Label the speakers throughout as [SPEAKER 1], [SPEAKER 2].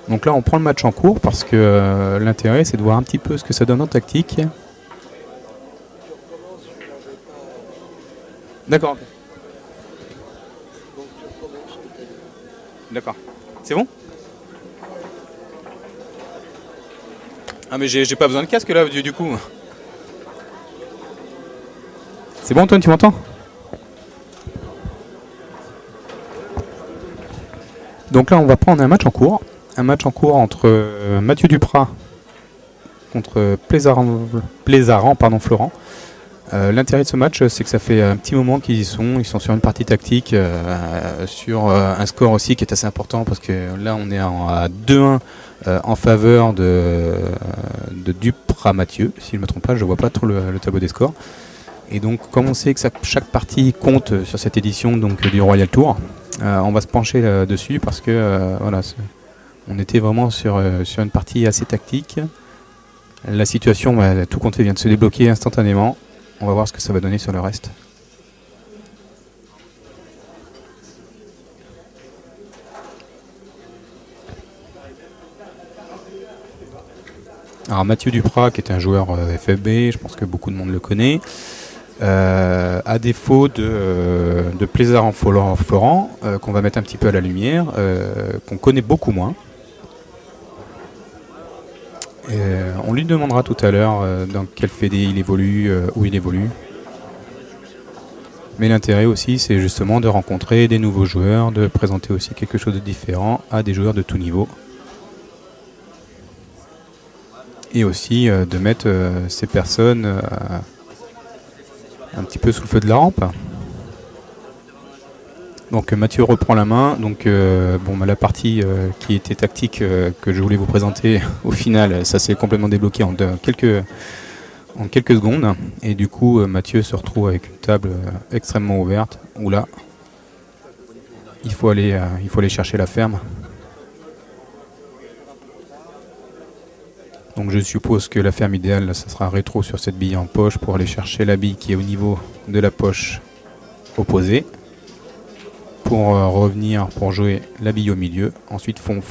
[SPEAKER 1] Donc là, on prend le match en cours parce que l'intérêt, c'est de voir un petit peu ce que ça donne en tactique. D'accord. Ok. D'accord. C'est bon? Ah mais j'ai pas besoin de casque là du coup. C'est bon Antoine, tu m'entends? Donc là, on va prendre un match en cours. Un match en cours entre Mathieu Duprat contre Plézaran Florent. L'intérêt de ce match, c'est que ça fait un petit moment qu'ils y sont. Ils sont sur une partie tactique, sur un score aussi qui est assez important parce que là, on est à 2-1 en faveur de Duprat Mathieu. Si je ne me trompe pas, je ne vois pas trop le tableau des scores. Et donc, comme on sait que chaque partie compte sur cette édition donc, du Royal Tour, on va se pencher dessus parce que voilà, on était vraiment sur une partie assez tactique. La situation, tout compte fait, vient de se débloquer instantanément. On va voir ce que ça va donner sur le reste. Alors Mathieu Duprat, qui est un joueur FFB, je pense que beaucoup de monde le connaît. À défaut de Plézaran Florent, qu'on va mettre un petit peu à la lumière, qu'on connaît beaucoup moins. On lui demandera tout à l'heure dans quel fédé il évolue, où il évolue. Mais l'intérêt aussi, c'est justement de rencontrer des nouveaux joueurs, de présenter aussi quelque chose de différent à des joueurs de tout niveau. Et aussi de mettre ces personnes un petit peu sous le feu de la rampe. Donc Mathieu reprend la main. Donc la partie qui était tactique que je voulais vous présenter, au final, ça s'est complètement débloqué en quelques secondes. Et du coup, Mathieu se retrouve avec une table extrêmement ouverte où là, il faut aller chercher la ferme. Donc je suppose que la ferme idéale, ça sera rétro sur cette bille en poche pour aller chercher la bille qui est au niveau de la poche opposée. Pour revenir, pour jouer la bille au milieu. Ensuite fond.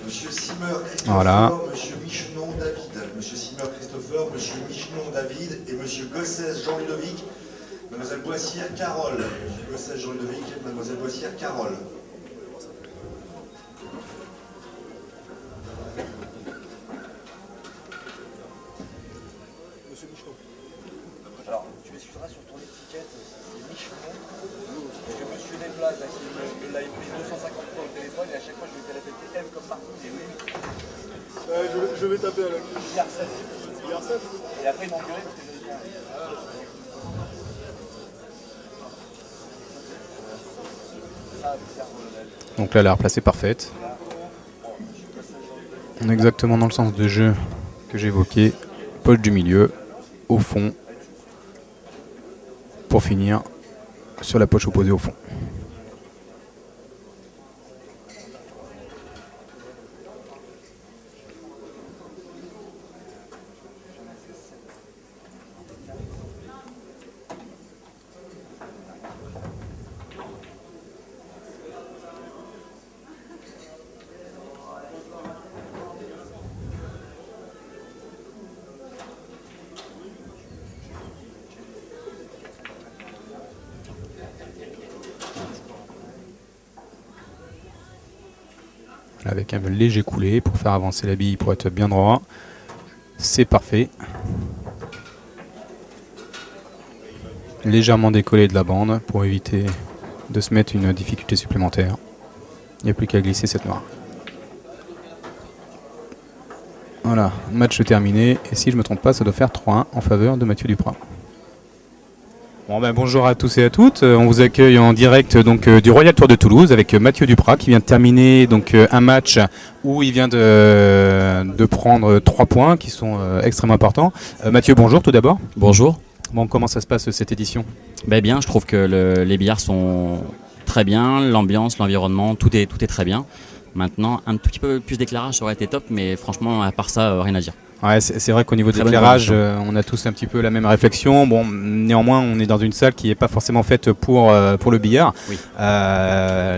[SPEAKER 2] Monsieur Simmer, Christopher,
[SPEAKER 1] voilà.
[SPEAKER 2] Monsieur Michenon, David. Monsieur Simmer, Christopher, Monsieur Michenon, David et Monsieur Gossès, Jean-Ludovic. Mademoiselle Boissière, Carole. Monsieur Gossès, Jean-Ludovic, Mademoiselle Boissière, Carole. Monsieur Michenon. Alors, tu m'excuseras sur ton étiquette, c'est Michenon. Parce que Monsieur Desplaces, il l'a pris 250 fois au téléphone et à chaque fois je lui fais répéter M comme partout. Et oui. Je vais taper avec Garcet. Et après il m'a engueulé parce que je dis bien.
[SPEAKER 1] Donc là, la replacée parfaite. On est exactement dans le sens de jeu que j'évoquais. Poche du milieu, au fond, pour finir sur la poche opposée au fond. Avec un léger coulé pour faire avancer la bille pour être bien droit. C'est parfait. Légèrement décollé de la bande pour éviter de se mettre une difficulté supplémentaire. Il n'y a plus qu'à glisser cette noire. Voilà, match terminé. Et si je ne me trompe pas, ça doit faire 3-1 en faveur de Mathieu Duprat. Bonjour à tous et à toutes. On vous accueille en direct du Royal Tour de Toulouse avec Mathieu Duprat qui vient de terminer un match où il vient de prendre 3 points qui sont extrêmement importants. Mathieu, bonjour tout d'abord.
[SPEAKER 3] Bonjour.
[SPEAKER 1] Bon, comment ça se passe cette édition?
[SPEAKER 3] Bien, je trouve que les billards sont très bien, l'ambiance, l'environnement, tout est très bien. Maintenant, un tout petit peu plus d'éclairage, ça aurait été top, mais franchement, à part ça, rien à dire.
[SPEAKER 1] Ouais, c'est vrai qu'au niveau de
[SPEAKER 3] Très bonne
[SPEAKER 1] l'éclairage,
[SPEAKER 3] condition.
[SPEAKER 1] on a tous un petit peu la même réflexion. Bon, néanmoins, on est dans une salle qui n'est pas forcément faite pour le billard.
[SPEAKER 3] Oui.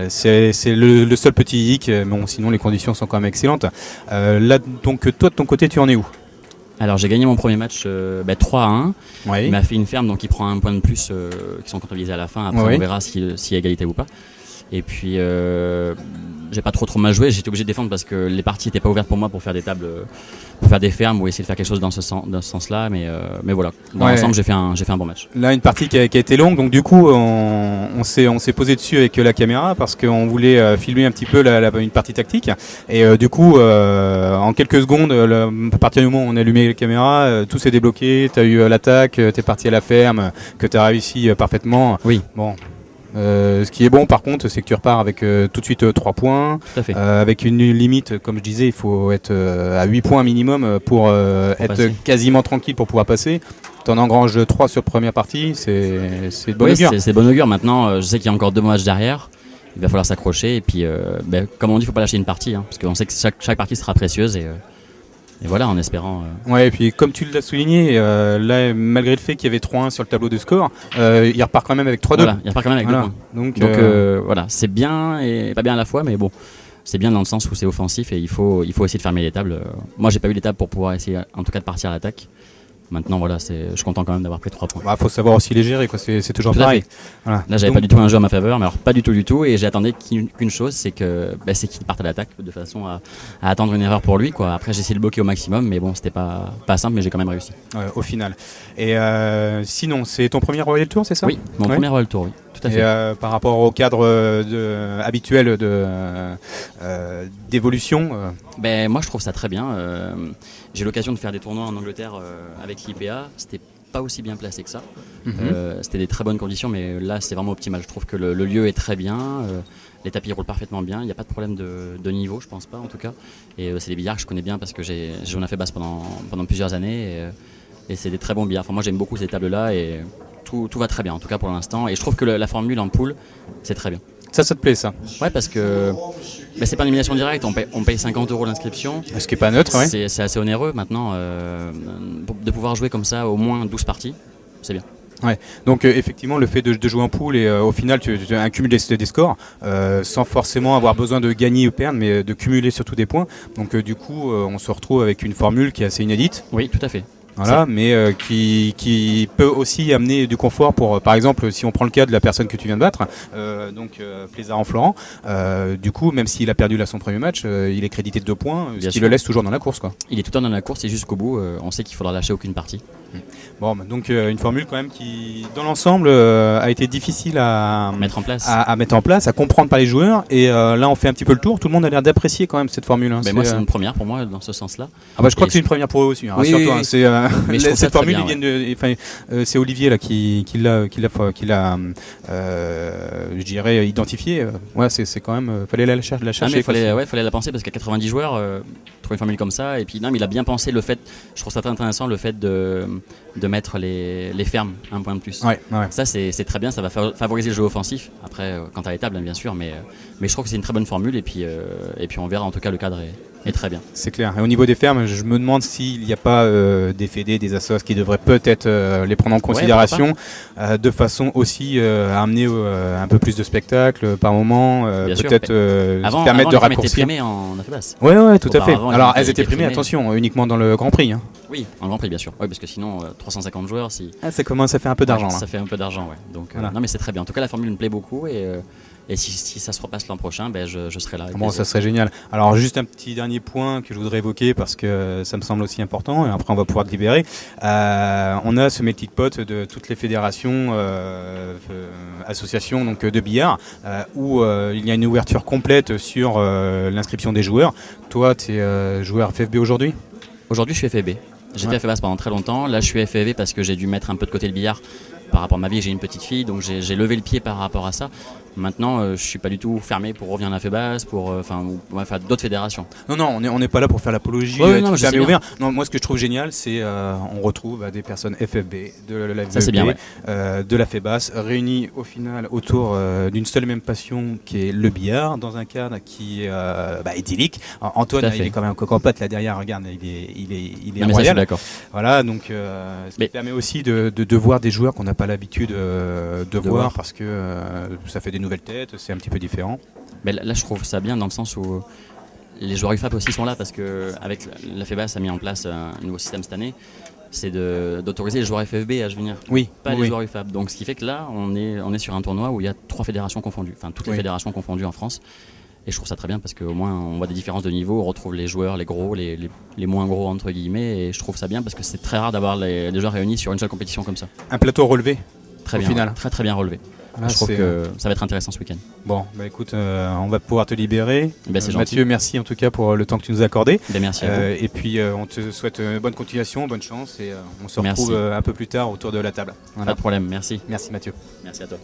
[SPEAKER 1] C'est le seul petit hic, mais bon, sinon les conditions sont quand même excellentes. Là, donc toi de ton côté, tu en es où?
[SPEAKER 3] Alors j'ai gagné mon premier match 3-1.
[SPEAKER 1] Oui.
[SPEAKER 3] Il m'a fait une ferme, donc il prend un point de plus qui sont comptabilisés à la fin. Après
[SPEAKER 1] Oui.
[SPEAKER 3] on verra s'il y a égalité ou pas. Et puis j'ai pas trop mal joué, j'étais obligé de défendre parce que les parties n'étaient pas ouvertes pour moi pour faire des tables, pour faire des fermes ou essayer de faire quelque chose dans ce sens-là. Mais voilà, dans l'ensemble j'ai fait un bon match.
[SPEAKER 1] Là, une partie qui a été longue, donc du coup, on s'est posé dessus avec la caméra parce qu'on voulait filmer un petit peu une partie tactique. Et du coup, en quelques secondes, à partir du moment où on a allumé la caméra, tout s'est débloqué. Tu as eu l'attaque, tu es parti à la ferme, que tu as réussi parfaitement.
[SPEAKER 3] Oui,
[SPEAKER 1] Bon. Ce qui est bon par contre, c'est que tu repars avec tout de suite 3 points,
[SPEAKER 3] tout à fait.
[SPEAKER 1] avec une limite, comme je disais, il faut être à 8 points minimum pour être
[SPEAKER 3] passer.
[SPEAKER 1] quasiment tranquille pour pouvoir passer. Tu en engranges 3 sur première partie, c'est de bon
[SPEAKER 3] Oui,
[SPEAKER 1] augure.
[SPEAKER 3] c'est de bon augure. Maintenant, je sais qu'il y a encore 2 matchs derrière. Il va falloir s'accrocher. Et puis, comme on dit, il ne faut pas lâcher une partie. Hein, parce qu'on sait que chaque partie sera précieuse. Et voilà, en espérant.
[SPEAKER 1] Ouais, et puis comme tu l'as souligné, là, malgré le fait qu'il y avait 3-1 sur le tableau de score, il repart quand même avec 3-2.
[SPEAKER 3] Voilà, il repart quand même avec 2 points.
[SPEAKER 1] Donc,
[SPEAKER 3] Donc voilà, c'est bien et pas bien à la fois, mais bon, c'est bien dans le sens où c'est offensif et il faut essayer de fermer les tables. Moi, j'ai pas eu les tables pour pouvoir essayer, en tout cas, de partir à l'attaque. Maintenant, voilà, je suis content quand même d'avoir pris 3 points.
[SPEAKER 1] faut savoir aussi les gérer, quoi. C'est toujours
[SPEAKER 3] Tout à
[SPEAKER 1] pareil.
[SPEAKER 3] fait.
[SPEAKER 1] Voilà.
[SPEAKER 3] Là, j'avais
[SPEAKER 1] Donc,
[SPEAKER 3] pas du tout un jeu à ma faveur, mais alors pas du tout, et j'attendais qu'une chose, c'est qu'il parte à l'attaque de façon à attendre une erreur pour lui, quoi. Après, j'ai essayé de le bloquer au maximum, mais bon, c'était pas simple, mais j'ai quand même réussi.
[SPEAKER 1] au final. Et sinon, c'est ton premier Royal Tour, c'est ça?
[SPEAKER 3] Oui, mon premier Royal Tour, oui, tout à fait.
[SPEAKER 1] Et par rapport au cadre habituel d'évolution,
[SPEAKER 3] Moi, je trouve ça très bien. J'ai eu l'occasion de faire des tournois en Angleterre avec l'IPA. C'était pas aussi bien placé que ça. C'était des très bonnes conditions, mais là, c'est vraiment optimal. Je trouve que le lieu est très bien. Les tapis roulent parfaitement bien. Il n'y a pas de problème de niveau, je pense pas en tout cas. Et c'est des billards que je connais bien parce que j'en ai fait basse pendant plusieurs années. Et c'est des très bons billards. Enfin, moi, j'aime beaucoup ces tables-là et tout va très bien, en tout cas pour l'instant. Et je trouve que la formule en pool, c'est très bien.
[SPEAKER 1] ça te plaît, ça?
[SPEAKER 3] Ouais, parce que c'est pas une élimination directe, on paye 50 € l'inscription.
[SPEAKER 1] Ce qui est pas neutre, ouais.
[SPEAKER 3] C'est assez onéreux maintenant de pouvoir jouer comme ça au moins 12 parties, c'est bien.
[SPEAKER 1] Ouais. Donc effectivement, le fait de jouer en pool et au final tu accumules des scores sans forcément avoir besoin de gagner ou perdre, mais de cumuler surtout des points. Donc du coup, on se retrouve avec une formule qui est assez inédite.
[SPEAKER 3] Oui, tout à fait.
[SPEAKER 1] Voilà, mais qui peut aussi amener du confort pour, par exemple, si on prend le cas de la personne que tu viens de battre, Plézaran-Florent, du coup, même s'il a perdu là son premier match, il est crédité de 2 points, ce qui le laisse toujours dans la course, quoi.
[SPEAKER 3] Il est tout le temps dans la course et jusqu'au bout, on sait qu'il faudra lâcher aucune partie.
[SPEAKER 1] Bon, donc une formule quand même qui, dans l'ensemble, a été difficile à
[SPEAKER 3] Mettre en place.
[SPEAKER 1] à mettre en place, à comprendre par les joueurs, et là on fait un petit peu le tour. Tout le monde a l'air d'apprécier quand même cette formule. Hein.
[SPEAKER 3] Moi, c'est une première pour moi dans ce sens-là.
[SPEAKER 1] Ah bah je crois
[SPEAKER 3] Et
[SPEAKER 1] que c'est une première pour eux aussi. Hein,
[SPEAKER 3] Oui,
[SPEAKER 1] rassure-toi.
[SPEAKER 3] oui,
[SPEAKER 1] Hein,
[SPEAKER 3] oui.
[SPEAKER 1] c'est
[SPEAKER 3] Mais je trouve ça
[SPEAKER 1] cette
[SPEAKER 3] très
[SPEAKER 1] formule,
[SPEAKER 3] bien,
[SPEAKER 1] ils viennent de, c'est Olivier là qui l'a, je dirais identifié. Ouais, c'est quand même, fallait la chercher.
[SPEAKER 3] Mais fallait la penser parce qu'à 90 joueurs, trouver une formule comme ça. Et puis non, mais il a bien pensé le fait. Je trouve ça très intéressant le fait de mettre les fermes un point de plus.
[SPEAKER 1] Ouais.
[SPEAKER 3] Ça c'est très bien, ça va favoriser le jeu offensif. Après, quant à l'étable, hein, bien sûr, mais je trouve que c'est une très bonne formule. Et puis on verra. En tout cas, le cadre est très bien.
[SPEAKER 1] C'est clair. Et au niveau des fermes, je me demande s'il n'y a pas des fédés, des assos qui devraient peut-être les prendre en considération de façon aussi à amener un peu plus de spectacle par moment, peut-être se permettre de raccourcir.
[SPEAKER 3] Primées en affaire basse.
[SPEAKER 1] Ouais, tout à fait.
[SPEAKER 3] Auparavant,
[SPEAKER 1] Alors, elles
[SPEAKER 3] étaient
[SPEAKER 1] étaient primées,
[SPEAKER 3] primées.
[SPEAKER 1] attention, uniquement dans le Grand Prix. Hein.
[SPEAKER 3] Oui, en Grand Prix, bien sûr. Oui, parce que sinon, 350 joueurs, si.
[SPEAKER 1] Ça commence à faire un peu d'argent.
[SPEAKER 3] Ça
[SPEAKER 1] là.
[SPEAKER 3] fait un peu d'argent, ouais. Donc,
[SPEAKER 1] Voilà.
[SPEAKER 3] non, mais c'est très bien. En tout cas, la formule me plaît beaucoup et si ça se repasse l'an prochain, je serai là.
[SPEAKER 1] Bon, ça serait génial. Alors, juste un petit dernier point que je voudrais évoquer parce que ça me semble aussi important et après on va pouvoir te libérer. On a ce melting pot de toutes les fédérations, associations donc, de billard où il y a une ouverture complète sur l'inscription des joueurs. Toi, tu es joueur FFB aujourd'hui ?
[SPEAKER 3] Aujourd'hui, je suis FFB. J'étais FFB pendant très longtemps. Là, je suis FFB parce que j'ai dû mettre un peu de côté le billard par rapport à ma vie, j'ai une petite fille, donc j'ai levé le pied par rapport à ça. Maintenant, je suis pas du tout fermé pour revenir à la FEBAS, pour d'autres fédérations.
[SPEAKER 1] Non, on n'est pas là pour faire l'apologie,
[SPEAKER 3] Ouais, non, je sais
[SPEAKER 1] fermé
[SPEAKER 3] bien.
[SPEAKER 1] ouvert. Non, moi, ce que je trouve génial, c'est on retrouve des personnes FFB, de la
[SPEAKER 3] Ça, c'est bien, ouais.
[SPEAKER 1] de la FEBAS, réunies au final autour d'une seule et même passion qui est le billard, dans un cadre qui est idyllique. Alors, Antoine,
[SPEAKER 3] Tout à fait.
[SPEAKER 1] il est quand même un coq en pâte là derrière, regarde, il est
[SPEAKER 3] Non, mais ça, je suis
[SPEAKER 1] royal.
[SPEAKER 3] d'accord.
[SPEAKER 1] Voilà, donc ce qui permet aussi de voir des joueurs qu'on n'a pas l'habitude de voir parce que ça fait des nouvelles têtes, c'est un petit peu différent.
[SPEAKER 3] Mais là, je trouve ça bien dans le sens où les joueurs UFAP aussi sont là parce que avec la FEBAS a mis en place un nouveau système cette année, c'est d'autoriser les joueurs FFB à venir,
[SPEAKER 1] Oui,
[SPEAKER 3] pas les
[SPEAKER 1] oui.
[SPEAKER 3] joueurs UFAP. Donc ce qui fait que là, on est sur un tournoi où il y a 3 fédérations confondues, enfin toutes les
[SPEAKER 1] Oui.
[SPEAKER 3] fédérations confondues en France. Et je trouve ça très bien parce qu'au moins on voit des différences de niveau, on retrouve les joueurs, les gros, les moins gros entre guillemets. Et je trouve ça bien parce que c'est très rare d'avoir les joueurs réunis sur une seule compétition comme ça.
[SPEAKER 1] Un plateau relevé.
[SPEAKER 3] Très
[SPEAKER 1] Au
[SPEAKER 3] bien,
[SPEAKER 1] final.
[SPEAKER 3] très très bien relevé.
[SPEAKER 1] Là,
[SPEAKER 3] je trouve
[SPEAKER 1] c'est-
[SPEAKER 3] que ça va être intéressant ce week-end.
[SPEAKER 1] Bon, écoute, on va pouvoir te libérer.
[SPEAKER 3] Ben, c'est
[SPEAKER 1] Mathieu, merci en tout cas pour le temps que tu nous as accordé.
[SPEAKER 3] Ben, merci à vous.
[SPEAKER 1] Et puis on te souhaite bonne continuation, bonne chance et on se
[SPEAKER 3] Merci.
[SPEAKER 1] retrouve un peu plus tard autour de la table.
[SPEAKER 3] Pas
[SPEAKER 1] Voilà.
[SPEAKER 3] de problème, merci.
[SPEAKER 1] Merci Mathieu.
[SPEAKER 3] Merci à toi.